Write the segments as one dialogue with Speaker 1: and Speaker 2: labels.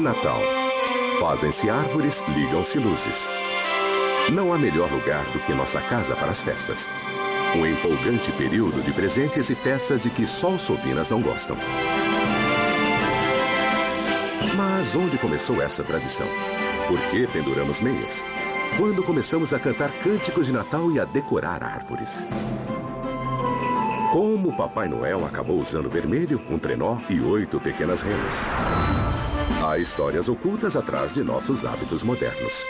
Speaker 1: Natal. Fazem-se árvores, ligam-se luzes. Não há melhor lugar do que nossa casa para as festas. Um empolgante período de presentes e festas de que só os Sobinas não gostam. Mas onde começou essa tradição? Por que penduramos meias? Quando começamos a cantar cânticos de Natal e a decorar árvores? Como o Papai Noel acabou usando vermelho, um trenó e 8 pequenas renas? Há histórias ocultas atrás de nossos hábitos modernos.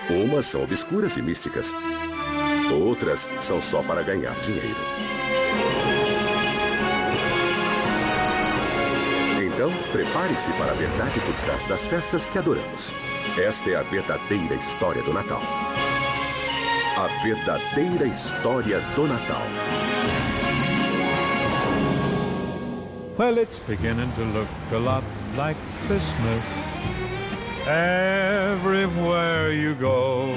Speaker 1: Umas são obscuras e místicas. Outras são só para ganhar dinheiro. Então, prepare-se para a verdade por trás das festas que adoramos. Esta é a verdadeira história do Natal. A verdadeira história do Natal.
Speaker 2: Well, it's beginning to look a lot like Christmas everywhere you go.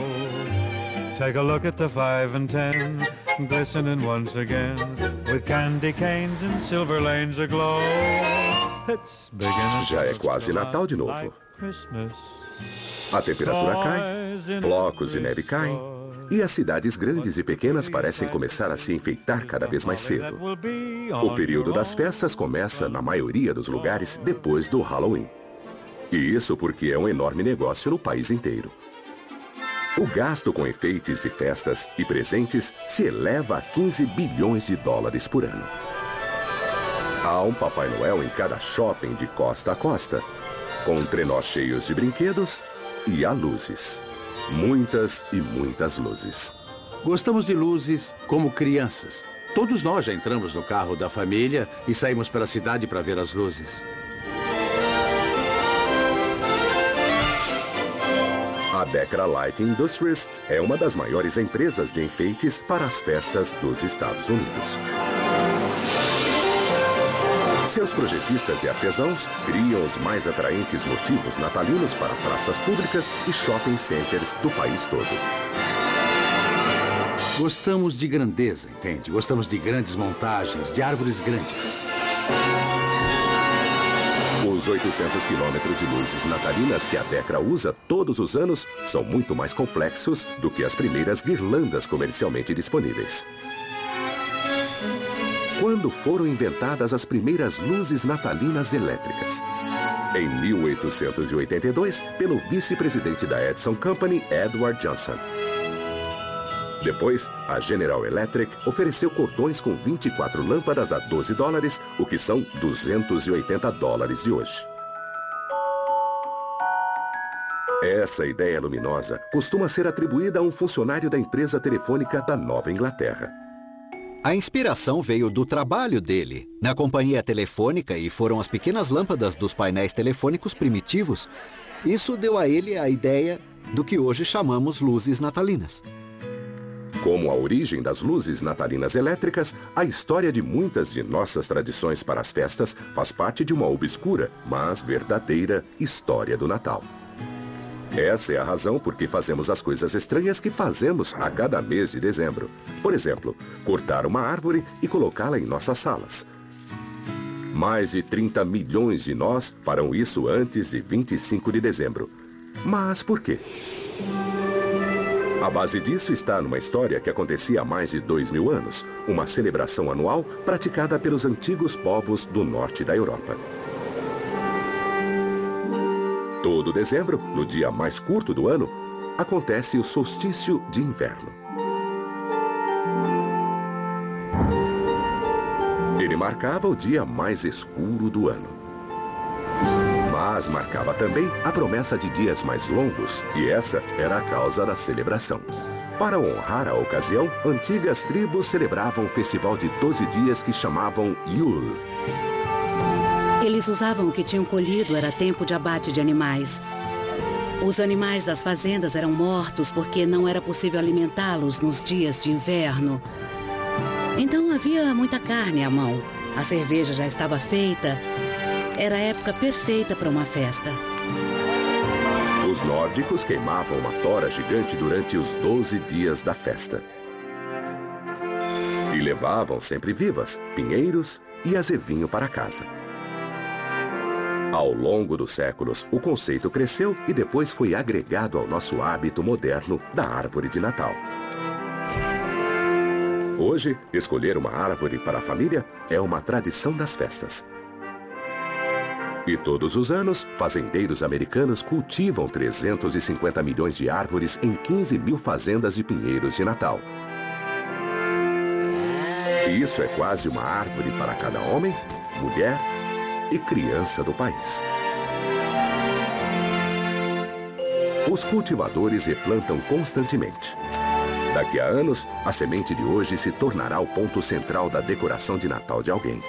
Speaker 2: Take a look at the 5 and 10, glistening once again, with candy canes and silver lanes aglow. It's beginning
Speaker 1: Já é quase Natal de novo. A temperatura cai, blocos de neve caem, e as cidades grandes e pequenas parecem começar a se enfeitar cada vez mais cedo. O período das festas começa, na maioria dos lugares, depois do Halloween. E isso porque é um enorme negócio no país inteiro. O gasto com enfeites e festas e presentes se eleva a 15 bilhões de dólares por ano. Há um Papai Noel em cada shopping de costa a costa, com trenós cheios de brinquedos e há luzes. Muitas e muitas luzes.
Speaker 3: Gostamos de luzes como crianças. Todos nós já entramos no carro da família e saímos pela cidade para ver as luzes.
Speaker 1: A Decra Light Industries é uma das maiores empresas de enfeites para as festas dos Estados Unidos. Seus projetistas e artesãos criam os mais atraentes motivos natalinos para praças públicas e shopping centers do país todo.
Speaker 3: Gostamos de grandeza, entende? Gostamos de grandes montagens, de árvores grandes.
Speaker 1: Os 800 quilômetros de luzes natalinas que a Decra usa todos os anos são muito mais complexos do que as primeiras guirlandas comercialmente disponíveis. Quando foram inventadas as primeiras luzes natalinas elétricas? Em 1882, pelo vice-presidente da Edison Company, Edward Johnson. Depois, a General Electric ofereceu cordões com 24 lâmpadas a 12 dólares, o que são 280 dólares de hoje. Essa ideia luminosa costuma ser atribuída a um funcionário da empresa telefônica da Nova Inglaterra.
Speaker 4: A inspiração veio do trabalho dele, na companhia telefônica, e foram as pequenas lâmpadas dos painéis telefônicos primitivos. Isso deu a ele a ideia do que hoje chamamos luzes natalinas.
Speaker 1: Como a origem das luzes natalinas elétricas, a história de muitas de nossas tradições para as festas faz parte de uma obscura, mas verdadeira história do Natal. Essa é a razão por que fazemos as coisas estranhas que fazemos a cada mês de dezembro. Por exemplo, cortar uma árvore e colocá-la em nossas salas. Mais de 30 milhões de nós farão isso antes de 25 de dezembro. Mas por quê? A base disso está numa história que acontecia há mais de 2000 anos, uma celebração anual praticada pelos antigos povos do norte da Europa. Todo dezembro, no dia mais curto do ano, acontece o solstício de inverno. Ele marcava o dia mais escuro do ano. Mas marcava também a promessa de dias mais longos, e essa era a causa da celebração. Para honrar a ocasião, antigas tribos celebravam um festival de 12 dias que chamavam Yule.
Speaker 5: Eles usavam o que tinham colhido, era tempo de abate de animais. Os animais das fazendas eram mortos porque não era possível alimentá-los nos dias de inverno. Então havia muita carne à mão. A cerveja já estava feita. Era a época perfeita para uma festa.
Speaker 1: Os nórdicos queimavam uma tora gigante durante os 12 dias da festa. E levavam sempre vivas, pinheiros e azevinho para casa. Ao longo dos séculos, o conceito cresceu e depois foi agregado ao nosso hábito moderno da árvore de Natal. Hoje, escolher uma árvore para a família é uma tradição das festas. E todos os anos, fazendeiros americanos cultivam 350 milhões de árvores em 15 mil fazendas de pinheiros de Natal. E isso é quase uma árvore para cada homem, mulher e criança do país. Os cultivadores replantam constantemente. Daqui a anos, a semente de hoje se tornará o ponto central da decoração de Natal de alguém.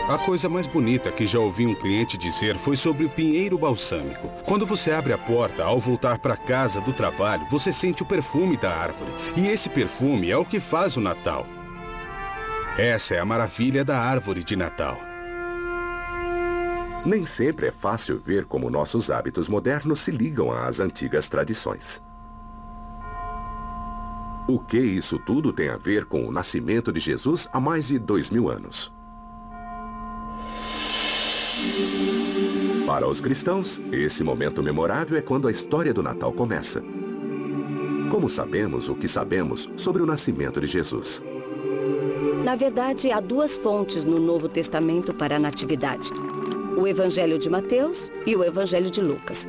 Speaker 6: A coisa mais bonita que já ouvi um cliente dizer foi sobre o pinheiro balsâmico. Quando você abre a porta, ao voltar para casa do trabalho, você sente o perfume da árvore. E esse perfume é o que faz o Natal. Essa é a maravilha da árvore de Natal.
Speaker 1: Nem sempre é fácil ver como nossos hábitos modernos se ligam às antigas tradições. O que isso tudo tem a ver com o nascimento de Jesus há mais de 2000 anos? Para os cristãos, esse momento memorável é quando a história do Natal começa. Como sabemos o que sabemos sobre o nascimento de Jesus?
Speaker 7: Na verdade, há duas fontes no Novo Testamento para a Natividade: o Evangelho de Mateus e o Evangelho de Lucas.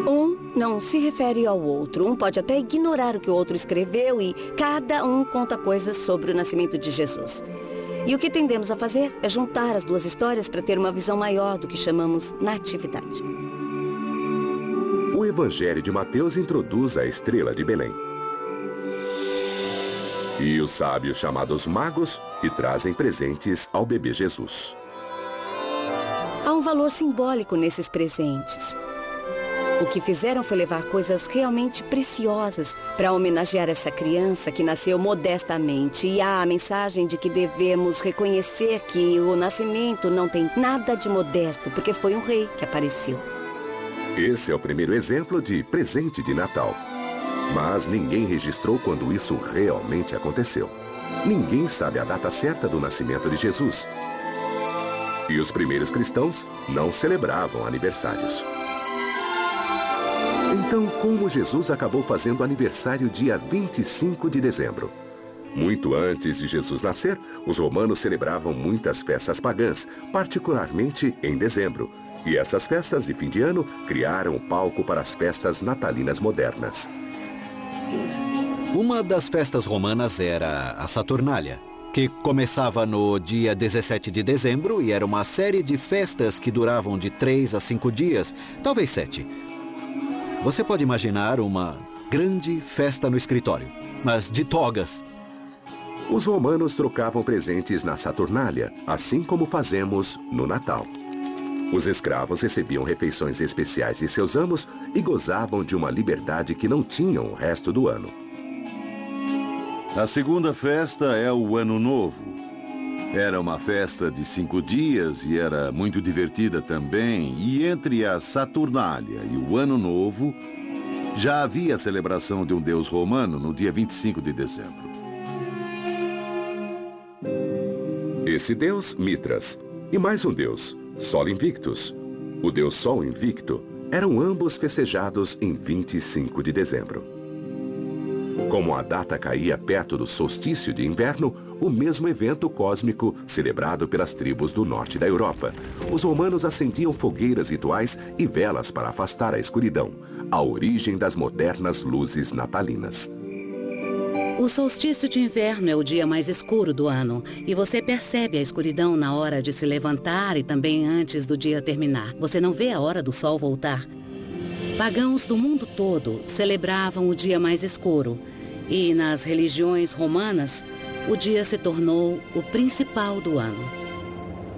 Speaker 7: Um não se refere ao outro. Um pode até ignorar o que o outro escreveu e cada um conta coisas sobre o nascimento de Jesus. E o que tendemos a fazer é juntar as duas histórias para ter uma visão maior do que chamamos natividade.
Speaker 1: O Evangelho de Mateus introduz a estrela de Belém. E os sábios chamados magos, que trazem presentes ao bebê Jesus.
Speaker 7: Há um valor simbólico nesses presentes. O que fizeram foi levar coisas realmente preciosas para homenagear essa criança que nasceu modestamente. E há a mensagem de que devemos reconhecer que o nascimento não tem nada de modesto, porque foi um rei que apareceu.
Speaker 1: Esse é o primeiro exemplo de presente de Natal. Mas ninguém registrou quando isso realmente aconteceu. Ninguém sabe a data certa do nascimento de Jesus. E os primeiros cristãos não celebravam aniversários. Então, como Jesus acabou fazendo aniversário dia 25 de dezembro? Muito antes de Jesus nascer, os romanos celebravam muitas festas pagãs, particularmente em dezembro. E essas festas de fim de ano criaram o palco para as festas natalinas modernas.
Speaker 4: Uma das festas romanas era a Saturnália, que começava no dia 17 de dezembro e era uma série de festas que duravam de 3 a 5 dias, talvez 7. Você pode imaginar uma grande festa no escritório, mas de togas.
Speaker 1: Os romanos trocavam presentes na Saturnália, assim como fazemos no Natal. Os escravos recebiam refeições especiais de seus amos e gozavam de uma liberdade que não tinham o resto do ano.
Speaker 8: A segunda festa é o Ano Novo. Era uma festa de 5 dias e era muito divertida também. E entre a Saturnália e o Ano Novo, já havia a celebração de um deus romano no dia 25 de dezembro.
Speaker 1: Esse deus, Mitras, e mais um deus, Sol Invictus, o deus Sol Invicto, eram ambos festejados em 25 de dezembro. Como a data caía perto do solstício de inverno, o mesmo evento cósmico celebrado pelas tribos do norte da Europa. Os romanos acendiam fogueiras rituais e velas para afastar a escuridão, a origem das modernas luzes natalinas.
Speaker 5: O solstício de inverno é o dia mais escuro do ano e você percebe a escuridão na hora de se levantar e também antes do dia terminar. Você não vê a hora do sol voltar. Pagãos do mundo todo celebravam o dia mais escuro e nas religiões romanas o dia se tornou o principal do ano.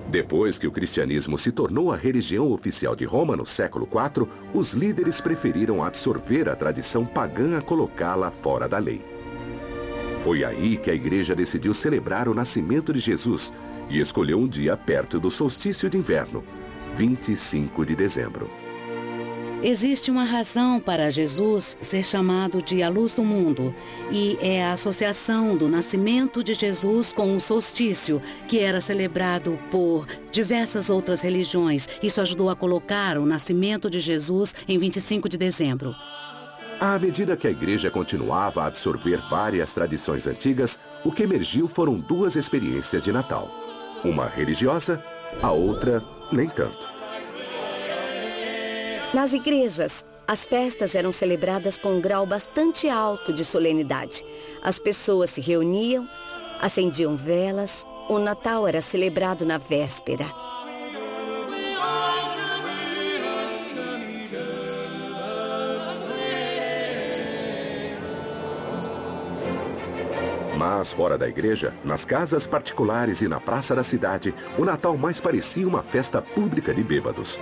Speaker 1: Depois que o cristianismo se tornou a religião oficial de Roma no século IV, os líderes preferiram absorver a tradição pagã a colocá-la fora da lei. Foi aí que a igreja decidiu celebrar o nascimento de Jesus e escolheu um dia perto do solstício de inverno, 25 de dezembro.
Speaker 5: Existe uma razão para Jesus ser chamado de a luz do mundo, e é a associação do nascimento de Jesus com o solstício, que era celebrado por diversas outras religiões. Isso ajudou a colocar o nascimento de Jesus em 25 de dezembro.
Speaker 1: À medida que a igreja continuava a absorver várias tradições antigas, o que emergiu foram duas experiências de Natal. Uma religiosa, a outra nem tanto.
Speaker 7: Nas igrejas, as festas eram celebradas com um grau bastante alto de solenidade. As pessoas se reuniam, acendiam velas. O Natal era celebrado na véspera.
Speaker 1: Mas fora da igreja, nas casas particulares e na praça da cidade, o Natal mais parecia uma festa pública de bêbados.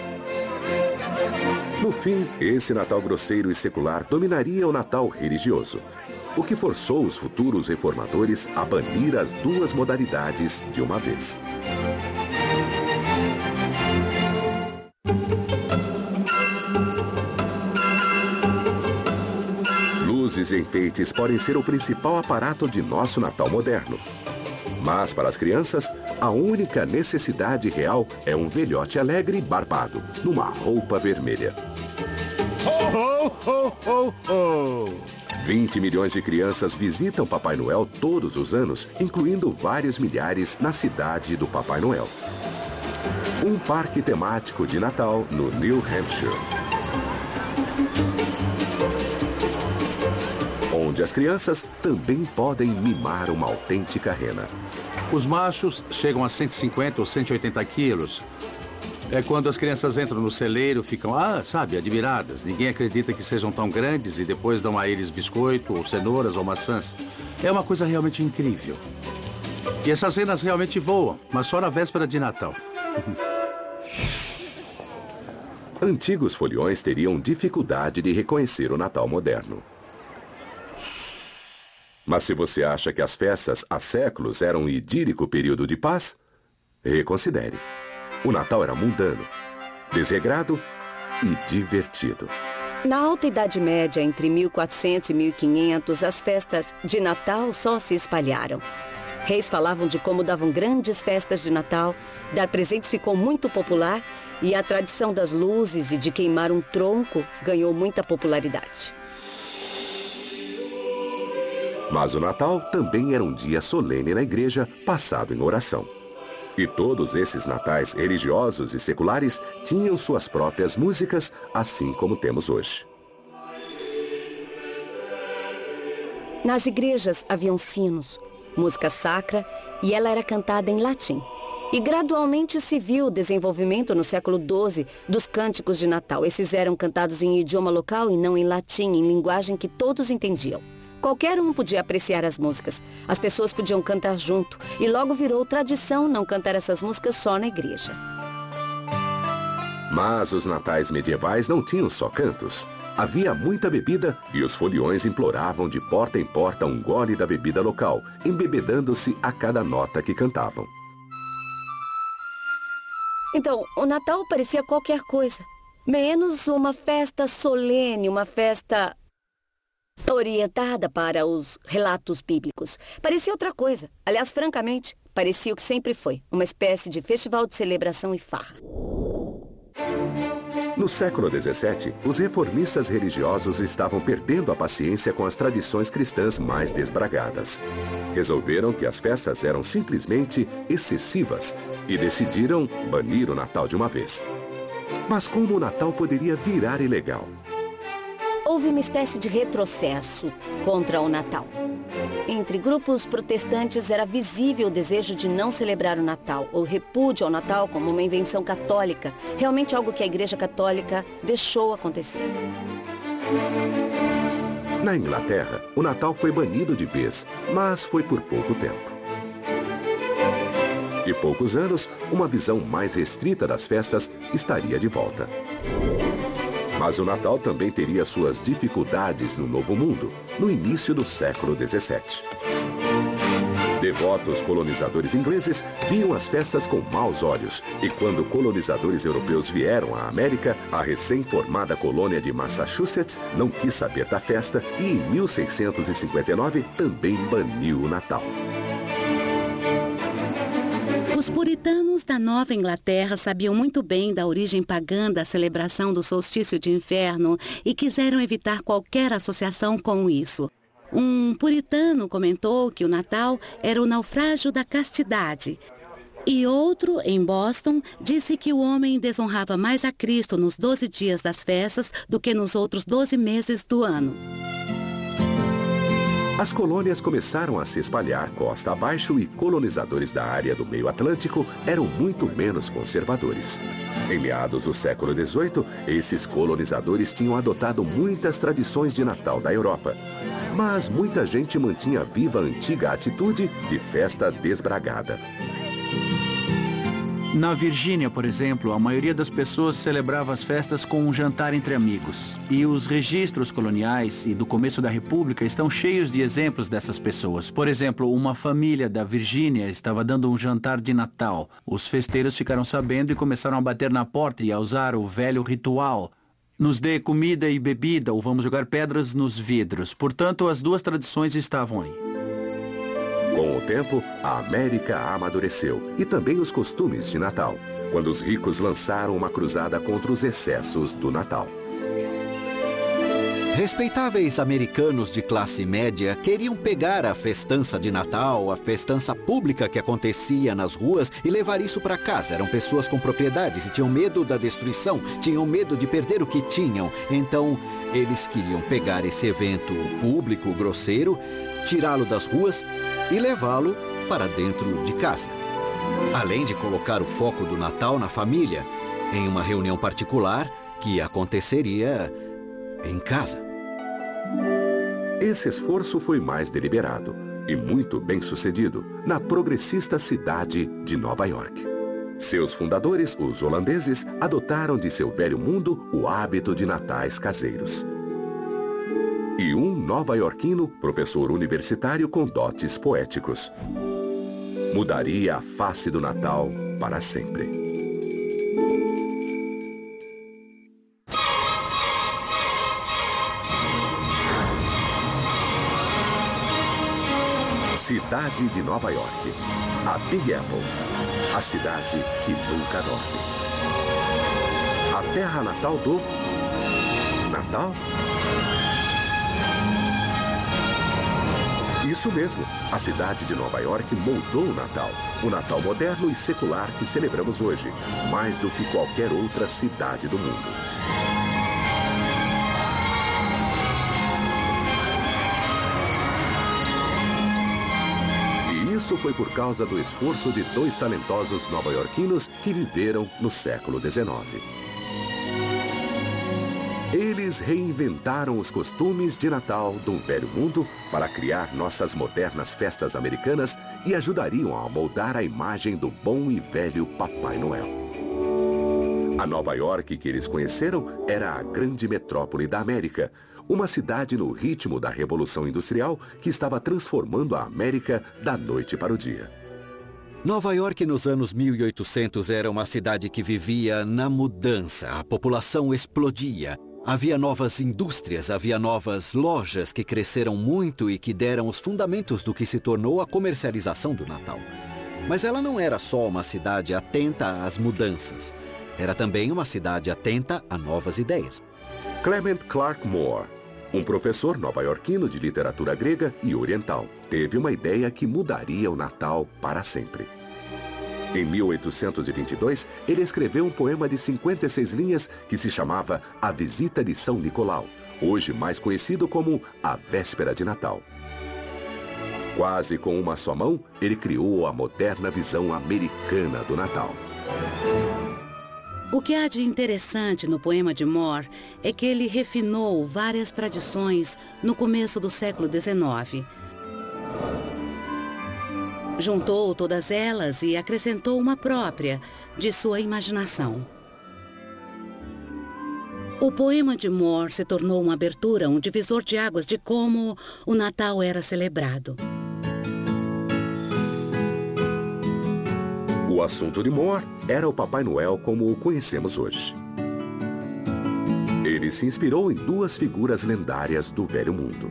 Speaker 1: No fim, esse Natal grosseiro e secular dominaria o Natal religioso, o que forçou os futuros reformadores a banir as duas modalidades de uma vez. Luzes e enfeites podem ser o principal aparato de nosso Natal moderno. Mas para as crianças, a única necessidade real é um velhote alegre e barbado, numa roupa vermelha.
Speaker 3: Ho, ho, ho, ho!
Speaker 1: 20 milhões de crianças visitam Papai Noel todos os anos, incluindo vários milhares na cidade do Papai Noel. Um parque temático de Natal no New Hampshire, onde as crianças também podem mimar uma autêntica rena.
Speaker 3: Os machos chegam a 150 ou 180 quilos. É quando as crianças entram no celeiro, ficam, admiradas. Ninguém acredita que sejam tão grandes e depois dão a eles biscoito, ou cenouras, ou maçãs. É uma coisa realmente incrível. E essas renas realmente voam, mas só na véspera de Natal.
Speaker 1: Antigos foliões teriam dificuldade de reconhecer o Natal moderno. Mas se você acha que as festas há séculos eram um idílico período de paz, reconsidere. O Natal era mundano, desregrado e divertido.
Speaker 7: Na Alta Idade Média, entre 1400 e 1500, as festas de Natal só se espalharam. Reis falavam de como davam grandes festas de Natal, dar presentes ficou muito popular e a tradição das luzes e de queimar um tronco ganhou muita popularidade.
Speaker 1: Mas o Natal também era um dia solene na igreja, passado em oração. E todos esses natais religiosos e seculares tinham suas próprias músicas, assim como temos hoje.
Speaker 7: Nas igrejas haviam sinos, música sacra, e ela era cantada em latim. E gradualmente se viu o desenvolvimento no século XII dos cânticos de Natal. Esses eram cantados em idioma local e não em latim, em linguagem que todos entendiam. Qualquer um podia apreciar as músicas. As pessoas podiam cantar junto. E logo virou tradição não cantar essas músicas só na igreja.
Speaker 1: Mas os natais medievais não tinham só cantos. Havia muita bebida e os foliões imploravam de porta em porta um gole da bebida local, embebedando-se a cada nota que cantavam.
Speaker 7: Então, o Natal parecia qualquer coisa. Menos uma festa solene, uma festa orientada para os relatos bíblicos. Parecia outra coisa. Aliás, francamente, parecia o que sempre foi. Uma espécie de festival de celebração e farra.
Speaker 1: No século XVII, os reformistas religiosos estavam perdendo a paciência com as tradições cristãs mais desbragadas. Resolveram que as festas eram simplesmente excessivas e decidiram banir o Natal de uma vez. Mas como o Natal poderia virar ilegal?
Speaker 7: Houve uma espécie de retrocesso contra o Natal. Entre grupos protestantes era visível o desejo de não celebrar o Natal, ou repúdio ao Natal como uma invenção católica, realmente algo que a Igreja Católica deixou acontecer.
Speaker 1: Na Inglaterra, o Natal foi banido de vez, mas foi por pouco tempo. Em poucos anos, uma visão mais restrita das festas estaria de volta. Mas o Natal também teria suas dificuldades no Novo Mundo, no início do século XVII. Devotos colonizadores ingleses viam as festas com maus olhos. E quando colonizadores europeus vieram à América, a recém-formada colônia de Massachusetts não quis saber da festa e em 1659 também baniu o Natal.
Speaker 5: Os puritanos da Nova Inglaterra sabiam muito bem da origem pagã da celebração do solstício de inverno e quiseram evitar qualquer associação com isso. Um puritano comentou que o Natal era o naufrágio da castidade. E outro, em Boston, disse que o homem desonrava mais a Cristo nos 12 dias das festas do que nos outros 12 meses do ano.
Speaker 1: As colônias começaram a se espalhar costa abaixo e colonizadores da área do meio Atlântico eram muito menos conservadores. Em meados do século XVIII, esses colonizadores tinham adotado muitas tradições de Natal da Europa. Mas muita gente mantinha viva a antiga atitude de festa desbragada.
Speaker 9: Na Virgínia, por exemplo, a maioria das pessoas celebrava as festas com um jantar entre amigos. E os registros coloniais e do começo da República estão cheios de exemplos dessas pessoas. Por exemplo, uma família da Virgínia estava dando um jantar de Natal. Os festeiros ficaram sabendo e começaram a bater na porta e a usar o velho ritual: nos dê comida e bebida, ou vamos jogar pedras nos vidros. Portanto, as duas tradições estavam aí.
Speaker 1: Com o tempo, a América amadureceu e também os costumes de Natal, quando os ricos lançaram uma cruzada contra os excessos do Natal.
Speaker 4: Respeitáveis americanos de classe média queriam pegar a festança de Natal, a festança pública que acontecia nas ruas e levar isso para casa. Eram pessoas com propriedades e tinham medo da destruição, tinham medo de perder o que tinham. Então, eles queriam pegar esse evento público, grosseiro, tirá-lo das ruas e levá-lo para dentro de casa. Além de colocar o foco do Natal na família, em uma reunião particular que aconteceria em casa.
Speaker 1: Esse esforço foi mais deliberado e muito bem sucedido na progressista cidade de Nova York. Seus fundadores, os holandeses, adotaram de seu velho mundo o hábito de natais caseiros. E um nova-iorquino, professor universitário com dotes poéticos. Mudaria a face do Natal para sempre. Cidade de Nova York. A Big Apple. A cidade que nunca dorme. A terra natal do Natal? Isso mesmo, a cidade de Nova York moldou o Natal. O Natal moderno e secular que celebramos hoje, mais do que qualquer outra cidade do mundo. E isso foi por causa do esforço de dois talentosos nova-iorquinos que viveram no século XIX. Eles reinventaram os costumes de Natal do velho mundo para criar nossas modernas festas americanas e ajudariam a moldar a imagem do bom e velho Papai Noel. A Nova York que eles conheceram era a grande metrópole da América, uma cidade no ritmo da Revolução Industrial que estava transformando a América da noite para o dia.
Speaker 4: Nova York nos anos 1800 era uma cidade que vivia na mudança. A população explodia. Havia novas indústrias, havia novas lojas que cresceram muito e que deram os fundamentos do que se tornou a comercialização do Natal. Mas ela não era só uma cidade atenta às mudanças. Era também uma cidade atenta a novas ideias.
Speaker 1: Clement Clark Moore, um professor nova-iorquino de literatura grega e oriental, teve uma ideia que mudaria o Natal para sempre. Em 1822, ele escreveu um poema de 56 linhas que se chamava A Visita de São Nicolau, hoje mais conhecido como A Véspera de Natal. Quase com uma só mão, ele criou a moderna visão americana do Natal.
Speaker 5: O que há de interessante no poema de Moore é que ele refinou várias tradições no começo do século XIX. Juntou todas elas e acrescentou uma própria, de sua imaginação. O poema de Moore se tornou uma abertura, um divisor de águas de como o Natal era celebrado.
Speaker 1: O assunto de Moore era o Papai Noel como o conhecemos hoje. Ele se inspirou em duas figuras lendárias do Velho Mundo.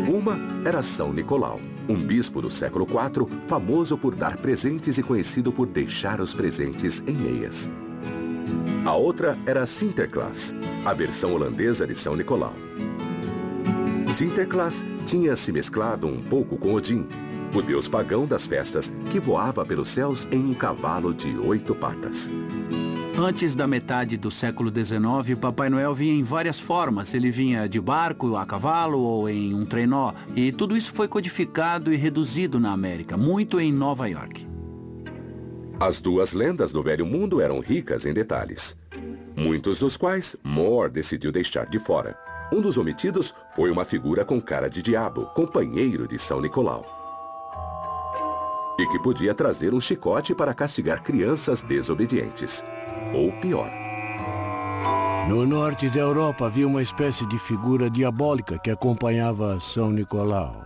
Speaker 1: Uma era São Nicolau, um bispo do século IV, famoso por dar presentes e conhecido por deixar os presentes em meias. A outra era Sinterklaas, a versão holandesa de São Nicolau. Sinterklaas tinha se mesclado um pouco com Odin, o deus pagão das festas, que voava pelos céus em um cavalo de 8 patas.
Speaker 9: Antes da metade do século XIX, Papai Noel vinha em várias formas. Ele vinha de barco, a cavalo ou em um trenó. E tudo isso foi codificado e reduzido na América, muito em Nova York.
Speaker 1: As duas lendas do Velho Mundo eram ricas em detalhes, muitos dos quais Moore decidiu deixar de fora. Um dos omitidos foi uma figura com cara de diabo, companheiro de São Nicolau, e que podia trazer um chicote para castigar crianças desobedientes. Ou pior.
Speaker 10: No norte da Europa havia uma espécie de figura diabólica que acompanhava São Nicolau.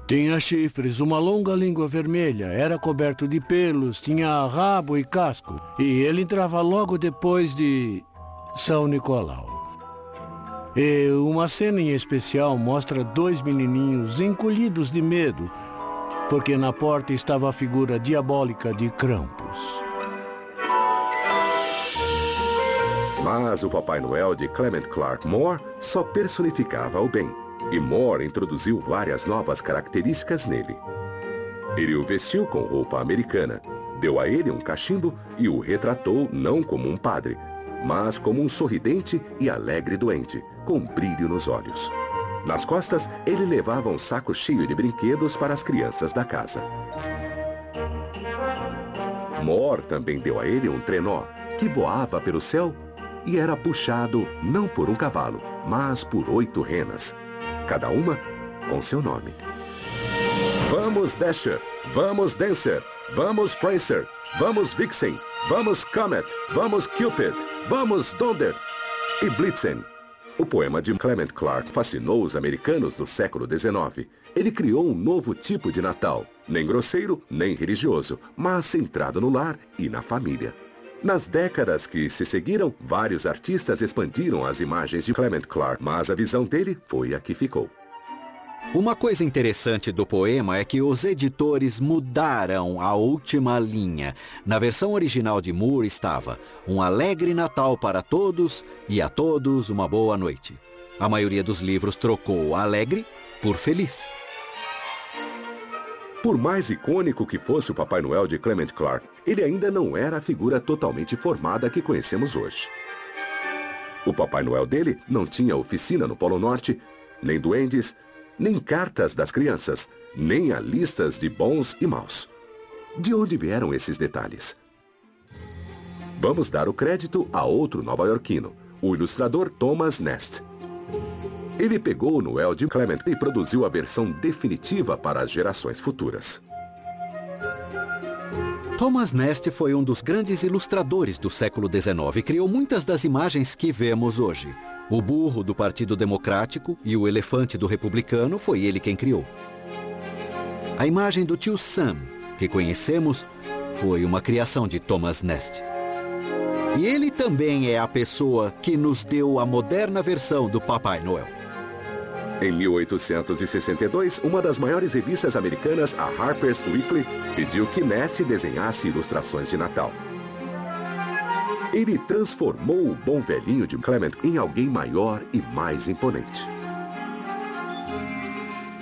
Speaker 10: Tinha chifres, uma longa língua vermelha, era coberto de pelos, tinha rabo e casco. E ele entrava logo depois de São Nicolau. E uma cena em especial mostra 2 menininhos encolhidos de medo, porque na porta estava a figura diabólica de Krampus.
Speaker 1: Mas o Papai Noel de Clement Clarke Moore só personificava o bem. E Moore introduziu várias novas características nele. Ele o vestiu com roupa americana, deu a ele um cachimbo e o retratou não como um padre, mas como um sorridente e alegre doente, com brilho nos olhos. Nas costas, ele levava um saco cheio de brinquedos para as crianças da casa. Moore também deu a ele um trenó, que voava pelo céu e era puxado não por um cavalo, mas por 8 renas, cada uma com seu nome. Vamos Dasher, vamos Dancer, vamos Prancer, vamos Vixen, vamos Comet, vamos Cupid, vamos Donder e Blitzen. O poema de Clement Clarke fascinou os americanos do século XIX. Ele criou um novo tipo de Natal, nem grosseiro, nem religioso, mas centrado no lar e na família. Nas décadas que se seguiram, vários artistas expandiram as imagens de Clement Clarke, mas a visão dele foi a que ficou.
Speaker 4: Uma coisa interessante do poema é que os editores mudaram a última linha. Na versão original de Moore estava: um alegre Natal para todos e a todos uma boa noite. A maioria dos livros trocou alegre por feliz.
Speaker 1: Por mais icônico que fosse o Papai Noel de Clement Clarke, ele ainda não era a figura totalmente formada que conhecemos hoje. O Papai Noel dele não tinha oficina no Polo Norte, nem duendes, nem cartas das crianças, nem a listas de bons e maus. De onde vieram esses detalhes? Vamos dar o crédito a outro nova-iorquino, o ilustrador Thomas Nast. Ele pegou o Noel de Clement e produziu a versão definitiva para as gerações futuras.
Speaker 4: Thomas Nast foi um dos grandes ilustradores do século XIX e criou muitas das imagens que vemos hoje. O burro do Partido Democrático e o elefante do Republicano foi ele quem criou. A imagem do tio Sam, que conhecemos, foi uma criação de Thomas Nast. E ele também é a pessoa que nos deu a moderna versão do Papai Noel.
Speaker 1: Em 1862, uma das maiores revistas americanas, a Harper's Weekly, pediu que Nast desenhasse ilustrações de Natal. Ele transformou o bom velhinho de Clement em alguém maior e mais imponente.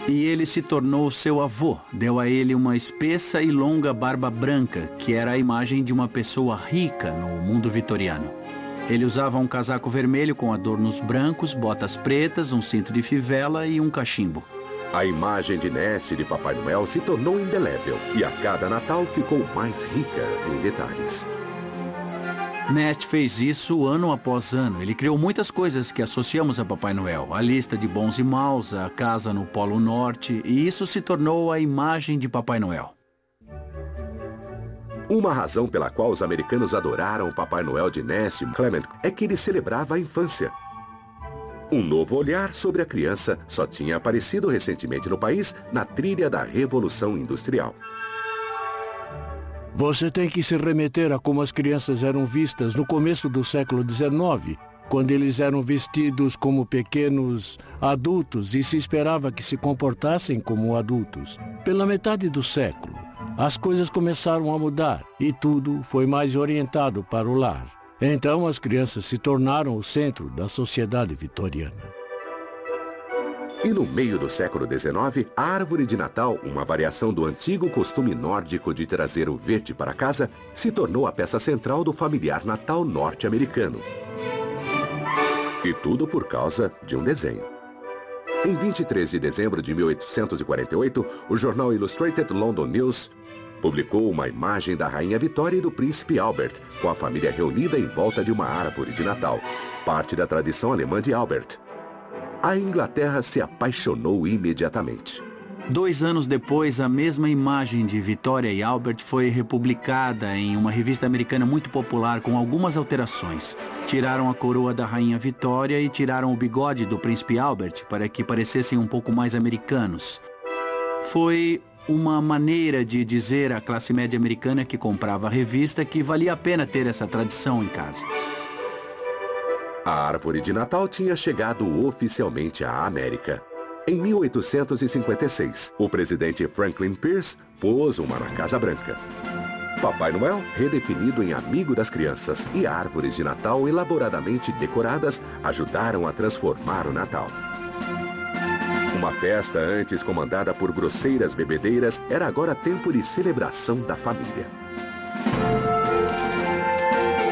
Speaker 9: E ele se tornou seu avô. Deu a ele uma espessa e longa barba branca, que era a imagem de uma pessoa rica no mundo vitoriano. Ele usava um casaco vermelho com adornos brancos, botas pretas, um cinto de fivela e um cachimbo.
Speaker 1: A imagem de Nast de Papai Noel se tornou indelével e a cada Natal ficou mais rica em detalhes.
Speaker 9: Nast fez isso ano após ano. Ele criou muitas coisas que associamos a Papai Noel. A lista de bons e maus, a casa no Polo Norte, e isso se tornou a imagem de Papai Noel.
Speaker 1: Uma razão pela qual os americanos adoraram o Papai Noel de Nast Clement é que ele celebrava a infância. Um novo olhar sobre a criança só tinha aparecido recentemente no país na trilha da Revolução Industrial.
Speaker 10: Você tem que se remeter a como as crianças eram vistas no começo do século XIX, quando eles eram vestidos como pequenos adultos e se esperava que se comportassem como adultos. Pela metade do século, as coisas começaram a mudar e tudo foi mais orientado para o lar. Então as crianças se tornaram o centro da sociedade vitoriana.
Speaker 1: E no meio do século XIX, a árvore de Natal, uma variação do antigo costume nórdico de trazer o verde para casa, se tornou a peça central do familiar Natal norte-americano. E tudo por causa de um desenho. Em 23 de dezembro de 1848, o jornal Illustrated London News publicou uma imagem da Rainha Vitória e do Príncipe Albert, com a família reunida em volta de uma árvore de Natal, parte da tradição alemã de Albert. A Inglaterra se apaixonou imediatamente.
Speaker 9: 2 anos depois, a mesma imagem de Vitória e Albert foi republicada em uma revista americana muito popular com algumas alterações. Tiraram a coroa da Rainha Vitória e tiraram o bigode do Príncipe Albert para que parecessem um pouco mais americanos. Foi uma maneira de dizer à classe média americana que comprava a revista que valia a pena ter essa tradição em casa.
Speaker 1: A árvore de Natal tinha chegado oficialmente à América. Em 1856, o presidente Franklin Pierce pôs uma na Casa Branca. Papai Noel, redefinido em amigo das crianças, e árvores de Natal elaboradamente decoradas ajudaram a transformar o Natal. Uma festa antes comandada por grosseiras bebedeiras era agora tempo de celebração da família.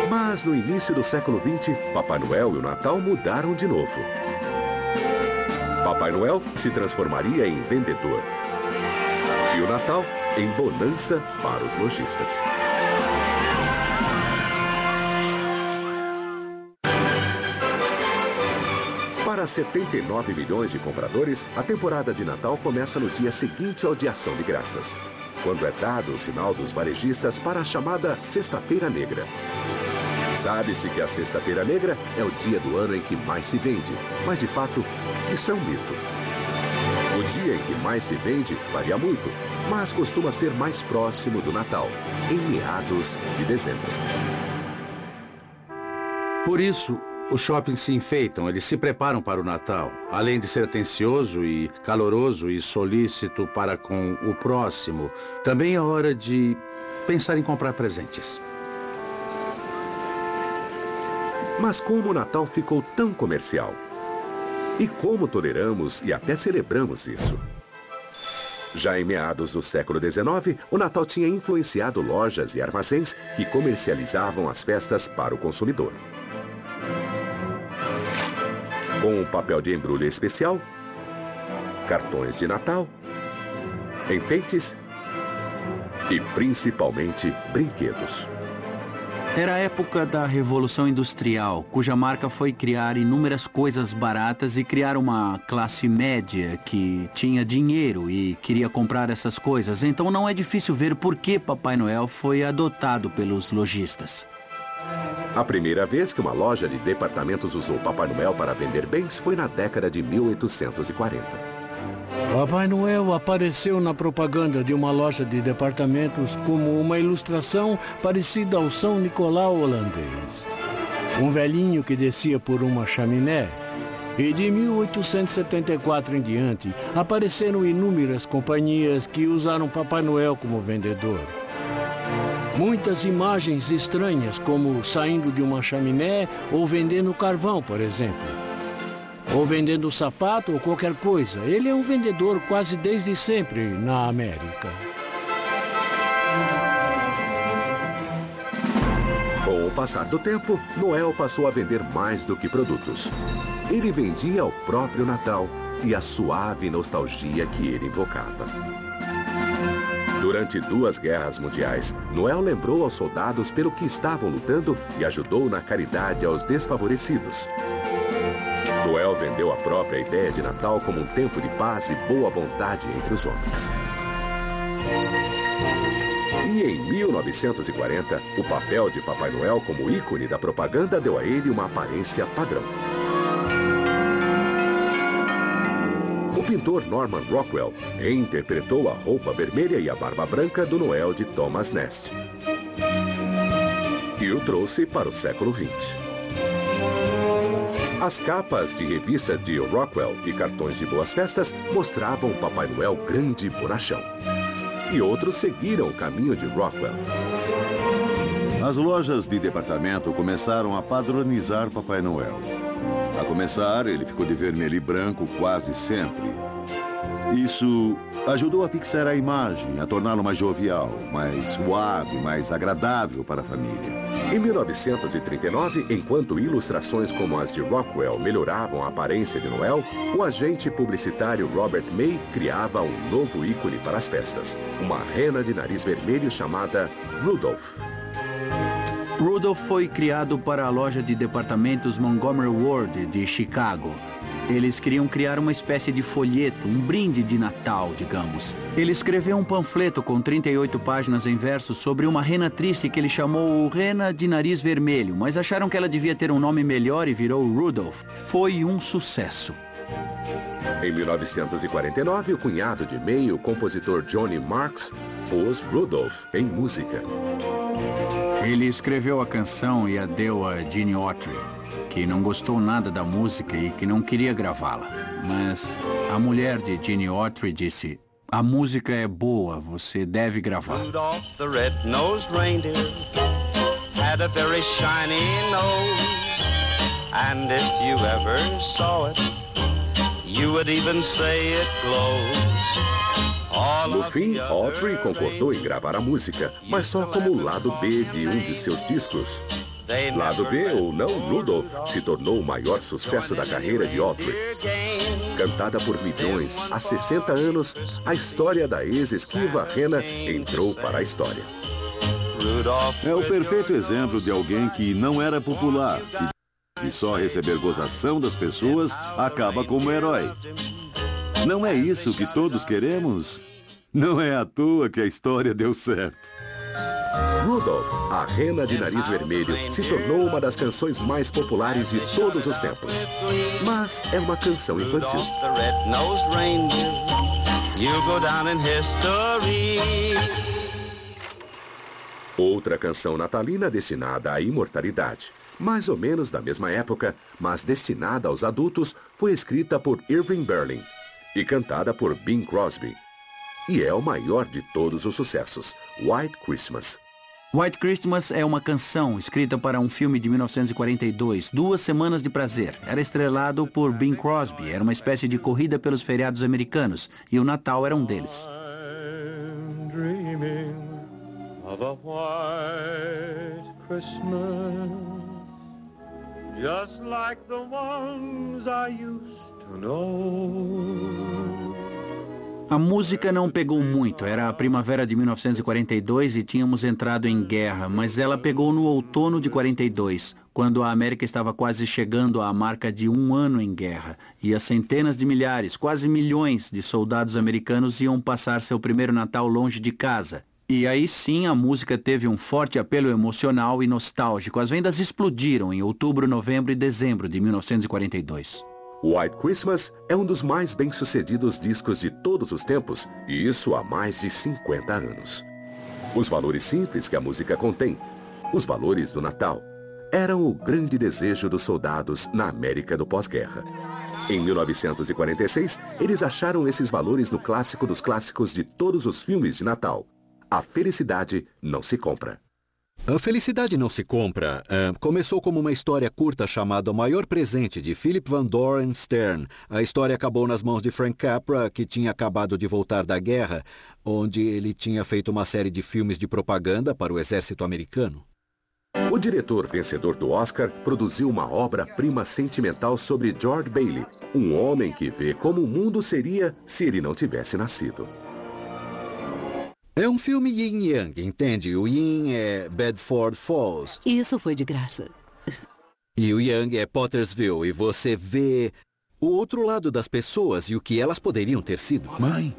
Speaker 1: Mas no início do século XX, Papai Noel e o Natal mudaram de novo. Papai Noel se transformaria em vendedor. E o Natal em bonança para os lojistas. Para 79 milhões de compradores, a temporada de Natal começa no dia seguinte ao de Ação de Graças, quando é dado o sinal dos varejistas para a chamada Sexta-feira Negra. Sabe-se que a Sexta-feira Negra é o dia do ano em que mais se vende, mas de fato, isso é um mito. O dia em que mais se vende varia muito, mas costuma ser mais próximo do Natal, em meados de dezembro.
Speaker 3: Por isso, os shoppings se enfeitam, eles se preparam para o Natal. Além de ser atencioso e caloroso e solícito para com o próximo, também é hora de pensar em comprar presentes.
Speaker 1: Mas como o Natal ficou tão comercial? E como toleramos e até celebramos isso? Já em meados do século XIX, o Natal tinha influenciado lojas e armazéns que comercializavam as festas para o consumidor. Com um papel de embrulho especial, cartões de Natal, enfeites e principalmente brinquedos.
Speaker 9: Era a época da Revolução Industrial, cuja marca foi criar inúmeras coisas baratas e criar uma classe média que tinha dinheiro e queria comprar essas coisas. Então não é difícil ver por que Papai Noel foi adotado pelos lojistas.
Speaker 1: A primeira vez que uma loja de departamentos usou Papai Noel para vender bens foi na década de 1840.
Speaker 10: Papai Noel apareceu na propaganda de uma loja de departamentos como uma ilustração parecida ao São Nicolau holandês. Um velhinho que descia por uma chaminé. E de 1874 em diante, apareceram inúmeras companhias que usaram Papai Noel como vendedor. Muitas imagens estranhas, como saindo de uma chaminé ou vendendo carvão, por exemplo. Ou vendendo sapato ou qualquer coisa. Ele é um vendedor quase desde sempre na América.
Speaker 1: Com o passar do tempo, Noel passou a vender mais do que produtos. Ele vendia o próprio Natal e a suave nostalgia que ele invocava. Durante 2 guerras mundiais, Noel lembrou aos soldados pelo que estavam lutando e ajudou na caridade aos desfavorecidos. Noel vendeu a própria ideia de Natal como um tempo de paz e boa vontade entre os homens. E em 1940, o papel de Papai Noel como ícone da propaganda deu a ele uma aparência padrão. pintor Norman Rockwell reinterpretou a roupa vermelha e a barba branca do Noel de Thomas Nast e o trouxe para o século XX. As capas de revistas de Rockwell e cartões de boas-festas mostravam o Papai Noel grande e bonachão. E outros seguiram o caminho de Rockwell.
Speaker 8: As lojas de departamento começaram a padronizar Papai Noel. A começar, ele ficou de vermelho e branco quase sempre. Isso ajudou a fixar a imagem, a torná-lo mais jovial, mais suave, mais agradável para a família.
Speaker 1: Em 1939, enquanto ilustrações como as de Rockwell melhoravam a aparência de Noel, o agente publicitário Robert May criava um novo ícone para as festas, uma rena de nariz vermelho chamada Rudolph.
Speaker 9: Rudolph foi criado para a loja de departamentos Montgomery Ward de Chicago. Eles queriam criar uma espécie de folheto, um brinde de Natal, digamos. Ele escreveu um panfleto com 38 páginas em versos sobre uma rena triste que ele chamou Rena de Nariz Vermelho, mas acharam que ela devia ter um nome melhor e virou Rudolph. Foi um sucesso.
Speaker 1: Em 1949, o cunhado de May, o compositor Johnny Marks, pôs Rudolph em música.
Speaker 9: Ele escreveu a canção e a deu a Gene Autry, que não gostou nada da música e que não queria gravá-la. Mas a mulher de Gene Autry disse: a música é boa, você deve gravar.
Speaker 11: Rudolph the red-nosed reindeer had a very shiny nose, and if you ever saw it, you would even say it glows.
Speaker 1: No fim, Autry concordou em gravar a música, mas só como o lado B de um de seus discos. Lado B ou não, Rudolph se tornou o maior sucesso da carreira de Autry. Cantada por milhões há 60 anos, a história da ex-esquiva rena entrou para a história.
Speaker 8: É o perfeito exemplo de alguém que não era popular, que de só receber gozação das pessoas acaba como herói. Não é isso que todos queremos? Não é à toa que a história deu certo.
Speaker 1: Rudolph, a rena de nariz vermelho, se tornou uma das canções mais populares de todos os tempos. Mas é uma canção infantil. Outra canção natalina destinada à imortalidade, mais ou menos da mesma época, mas destinada aos adultos, foi escrita por Irving Berlin e cantada por Bing Crosby. E é o maior de todos os sucessos, White Christmas.
Speaker 9: White Christmas é uma canção escrita para um filme de 1942, 2 Semanas de Prazer. Era estrelado por Bing Crosby, era uma espécie de corrida pelos feriados americanos, e o Natal era um deles.
Speaker 2: I'm dreaming of a white Christmas, just like the ones I used to know.
Speaker 9: A música não pegou muito, era a primavera de 1942 e tínhamos entrado em guerra, mas ela pegou no outono de 42, quando a América estava quase chegando à marca de 1 ano em guerra, e as centenas de milhares, quase milhões de soldados americanos iam passar seu primeiro Natal longe de casa. E aí sim a música teve um forte apelo emocional e nostálgico. As vendas explodiram em outubro, novembro e dezembro de 1942.
Speaker 1: White Christmas é um dos mais bem-sucedidos discos de todos os tempos, e isso há mais de 50 anos. Os valores simples que a música contém, os valores do Natal, eram o grande desejo dos soldados na América do pós-guerra. Em 1946, eles acharam esses valores no clássico dos clássicos de todos os filmes de Natal. A felicidade não se compra.
Speaker 4: A Felicidade Não Se Compra começou como uma história curta chamada O Maior Presente, de Philip Van Doren Stern. A história acabou nas mãos de Frank Capra, que tinha acabado de voltar da guerra, onde ele tinha feito uma série de filmes de propaganda para o exército americano.
Speaker 1: O diretor vencedor do Oscar produziu uma obra-prima sentimental sobre George Bailey, um homem que vê como o mundo seria se ele não tivesse nascido.
Speaker 4: É um filme yin-yang, entende? O yin é Bedford Falls.
Speaker 5: Isso foi de graça.
Speaker 4: E o yang é Pottersville, e você vê o outro lado das pessoas e o que elas poderiam ter sido.
Speaker 6: Mãe?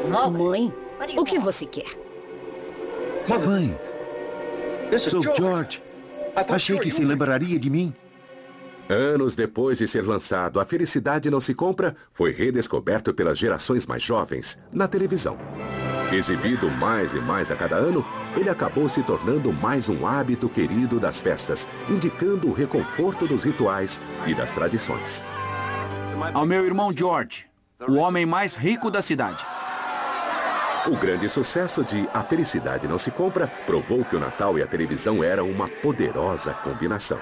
Speaker 7: Mãe? O que você quer?
Speaker 6: Mãe? Sou George. Achei que se lembraria de mim.
Speaker 1: Anos depois de ser lançado, A Felicidade Não Se Compra foi redescoberto pelas gerações mais jovens na televisão. Exibido mais e mais a cada ano, ele acabou se tornando mais um hábito querido das festas, indicando o reconforto dos rituais e das tradições.
Speaker 9: Ao meu irmão George, o homem mais rico da cidade.
Speaker 1: O grande sucesso de A Felicidade Não Se Compra provou que o Natal e a televisão eram uma poderosa combinação.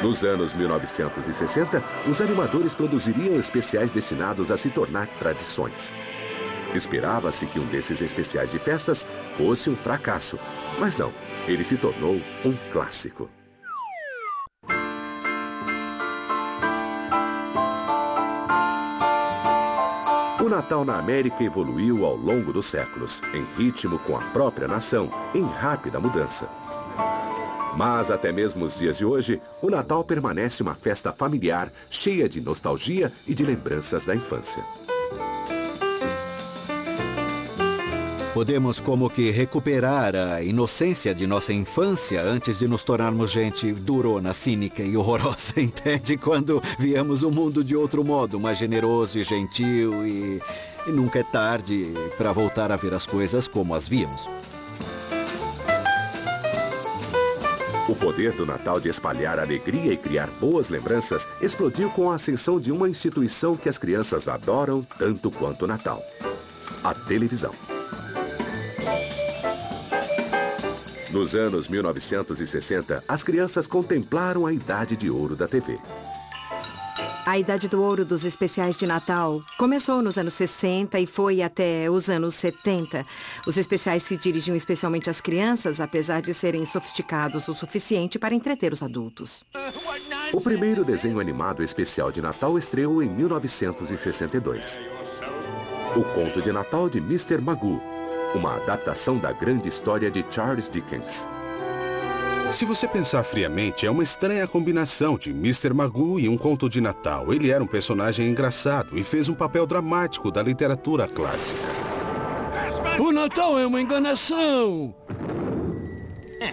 Speaker 1: Nos anos 1960, os animadores produziriam especiais destinados a se tornar tradições. Esperava-se que um desses especiais de festas fosse um fracasso, mas não, ele se tornou um clássico. O Natal na América evoluiu ao longo dos séculos, em ritmo com a própria nação, em rápida mudança. Mas até mesmo os dias de hoje, o Natal permanece uma festa familiar, cheia de nostalgia e de lembranças da infância.
Speaker 4: Podemos como que recuperar a inocência de nossa infância antes de nos tornarmos gente durona, cínica e horrorosa, entende? Quando viemos o mundo de outro modo, mais generoso e gentil e nunca é tarde para voltar a ver as coisas como as víamos.
Speaker 1: O poder do Natal de espalhar alegria e criar boas lembranças explodiu com a ascensão de uma instituição que as crianças adoram tanto quanto o Natal: a televisão. Nos anos 1960, as crianças contemplaram a idade de ouro da TV.
Speaker 12: A idade do ouro dos especiais de Natal começou nos anos 60 e foi até os anos 70. Os especiais se dirigiam especialmente às crianças, apesar de serem sofisticados o suficiente para entreter os adultos.
Speaker 1: O primeiro desenho animado especial de Natal estreou em 1962. O Conto de Natal de Mr. Magoo, uma adaptação da grande história de Charles Dickens.
Speaker 6: Se você pensar friamente, é uma estranha combinação de Mr. Magoo e um conto de Natal. Ele era um personagem engraçado e fez um papel dramático da literatura clássica.
Speaker 10: O Natal é uma enganação!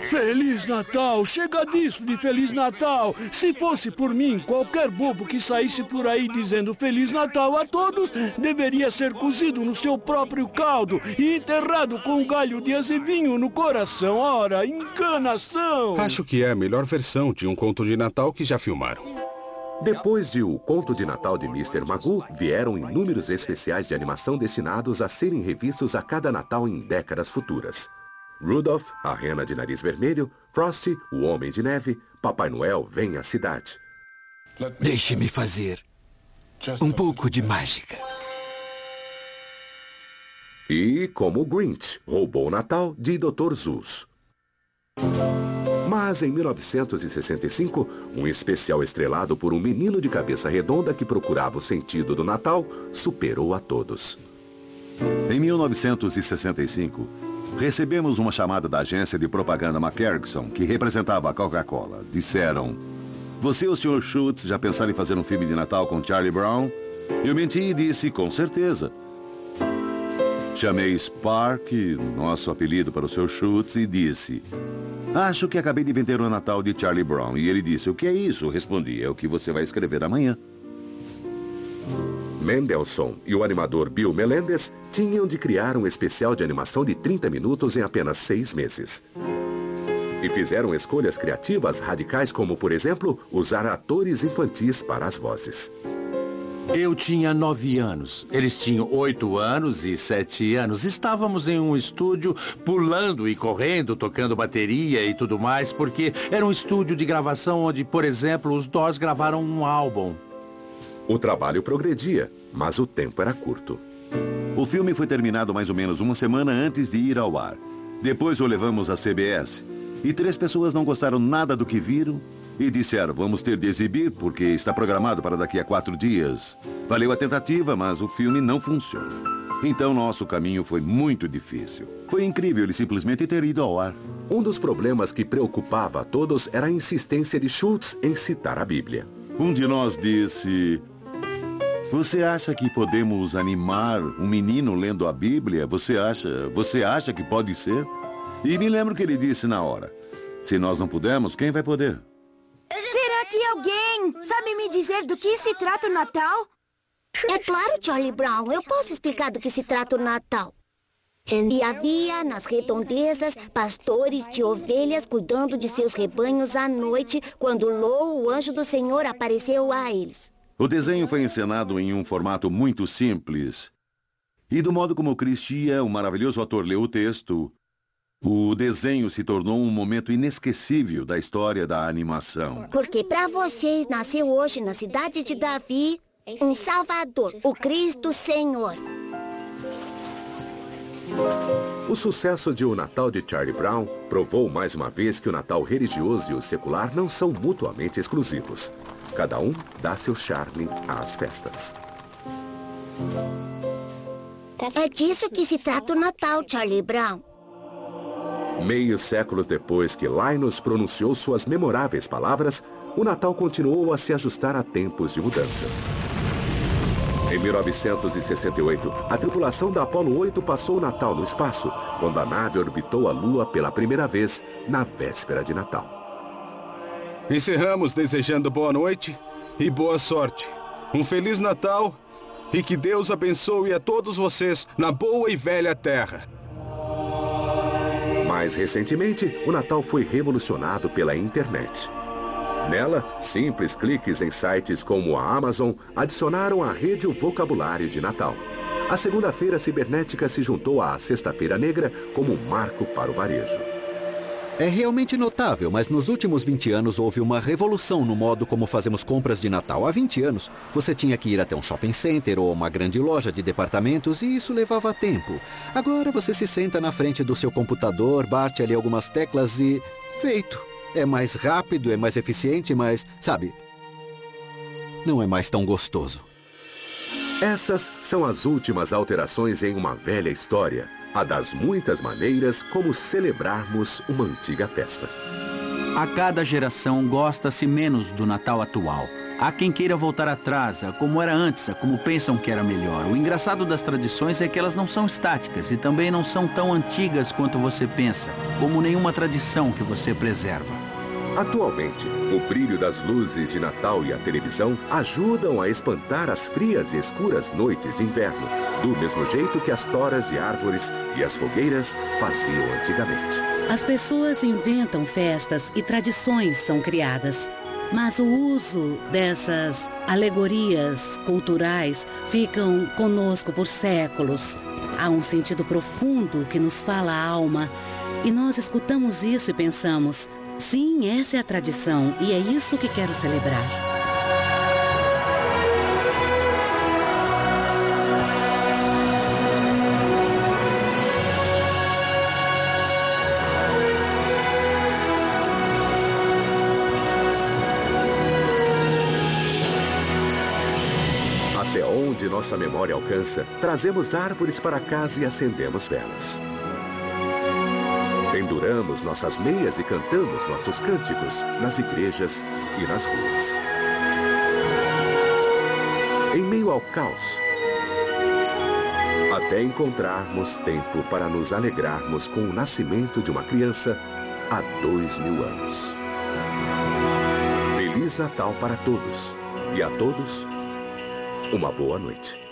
Speaker 10: Feliz Natal! Chega disso de Feliz Natal! Se fosse por mim, qualquer bobo que saísse por aí dizendo Feliz Natal a todos deveria ser cozido no seu próprio caldo e enterrado com um galho de azevinho no coração. Ora, enganação!
Speaker 6: Acho que é a melhor versão de um conto de Natal que já filmaram.
Speaker 1: Depois de O Conto de Natal de Mr. Magoo, vieram inúmeros especiais de animação destinados a serem revistos a cada Natal em décadas futuras. Rudolph, a Rena de Nariz Vermelho, Frosty, o Homem de Neve, Papai Noel vem à cidade.
Speaker 13: Deixe-me fazer um pouco de mágica.
Speaker 1: E como o Grinch roubou o Natal de Dr. Seuss. Mas em 1965, um especial estrelado por um menino de cabeça redonda que procurava o sentido do Natal superou a todos.
Speaker 8: Em 1965, recebemos uma chamada da agência de propaganda McCarrickson, que representava a Coca-Cola. Disseram: você e o Sr. Schultz já pensaram em fazer um filme de Natal com Charlie Brown? Eu menti e disse: com certeza. Chamei Spark, nosso apelido para o Sr. Schultz, e disse: acho que acabei de vender o Natal de Charlie Brown. E ele disse: o que é isso? Respondi: é o que você vai escrever amanhã. Mendelssohn e o animador Bill Melendez tinham de criar um especial de animação de 30 minutos em apenas 6 meses. E fizeram escolhas criativas radicais como, por exemplo, usar atores infantis para as vozes.
Speaker 3: Eu tinha 9 anos. Eles tinham 8 anos e 7 anos. Estávamos em um estúdio pulando e correndo, tocando bateria e tudo mais, porque era um estúdio de gravação onde, por exemplo, os Doors gravaram um álbum.
Speaker 1: O trabalho progredia, mas o tempo era curto.
Speaker 8: O filme foi terminado mais ou menos uma semana antes de ir ao ar. Depois o levamos à CBS. E 3 pessoas não gostaram nada do que viram e disseram: vamos ter de exibir porque está programado para daqui a 4 dias. Valeu a tentativa, mas o filme não funciona. Então nosso caminho foi muito difícil. Foi incrível ele simplesmente ter ido ao ar.
Speaker 1: Um dos problemas que preocupava a todos era a insistência de Schultz em citar a Bíblia.
Speaker 8: Um de nós disse: você acha que podemos animar um menino lendo a Bíblia? Você acha que pode ser? E me lembro que ele disse na hora: se nós não pudermos, quem vai poder?
Speaker 12: Será que
Speaker 14: alguém sabe me dizer do que se trata o Natal?
Speaker 15: É claro, Charlie Brown. Eu posso explicar do que se trata o Natal. E havia, nas redondezas, pastores de ovelhas cuidando de seus rebanhos à noite, quando Lo, o anjo do Senhor, apareceu a eles.
Speaker 8: O desenho foi encenado em um formato muito simples. E do modo como Christia, o maravilhoso ator, leu o texto, o desenho se tornou um momento inesquecível da história da animação.
Speaker 15: Porque para vocês nasceu hoje, na cidade de Davi, um Salvador, o Cristo Senhor.
Speaker 1: O sucesso de O Natal de Charlie Brown provou mais uma vez que o Natal religioso e o secular não são mutuamente exclusivos. Cada um dá seu charme às festas.
Speaker 15: É disso que se trata o Natal, Charlie Brown.
Speaker 1: Meios séculos depois que Linus pronunciou suas memoráveis palavras, o Natal continuou a se ajustar a tempos de mudança. Em 1968, a tripulação da Apollo 8 passou o Natal no espaço, quando a nave orbitou a Lua pela primeira vez, na véspera de Natal.
Speaker 6: Encerramos desejando boa noite e boa sorte. Um Feliz Natal e que Deus abençoe a todos vocês na boa e velha terra.
Speaker 1: Mais recentemente, o Natal foi revolucionado pela internet. Nela, simples cliques em sites como a Amazon adicionaram à rede o vocabulário de Natal. A segunda-feira cibernética se juntou à Sexta-feira Negra como um marco para o varejo.
Speaker 4: É realmente notável, mas nos últimos 20 anos houve uma revolução no modo como fazemos compras de Natal. Há 20 anos, você tinha que ir até um shopping center ou uma grande loja de departamentos e isso levava tempo. Agora você se senta na frente do seu computador, bate ali algumas teclas e... feito! É mais rápido, é mais eficiente, mas, sabe, não é mais tão gostoso.
Speaker 1: Essas são as últimas alterações em uma velha história. A das muitas maneiras como celebrarmos uma antiga festa.
Speaker 9: A cada geração gosta-se menos do Natal atual. Há quem queira voltar atrás, a como era antes, a como pensam que era melhor. O engraçado das tradições é que elas não são estáticas e também não são tão antigas quanto você pensa, como nenhuma tradição que você preserva.
Speaker 1: Atualmente, o brilho das luzes de Natal e a televisão ajudam a espantar as frias e escuras noites de inverno, do mesmo jeito que as toras de árvores e as fogueiras faziam antigamente.
Speaker 5: As pessoas inventam festas e tradições são criadas, mas o uso dessas alegorias culturais ficam conosco por séculos. Há um sentido profundo que nos fala a alma e nós escutamos isso e pensamos: sim, essa é a tradição e é isso que quero celebrar.
Speaker 1: Até onde nossa memória alcança, trazemos árvores para casa e acendemos velas. Penduramos nossas meias e cantamos nossos cânticos nas igrejas e nas ruas. Em meio ao caos, até encontrarmos tempo para nos alegrarmos com o nascimento de uma criança há 2000 anos. Feliz Natal para todos e a todos uma boa noite.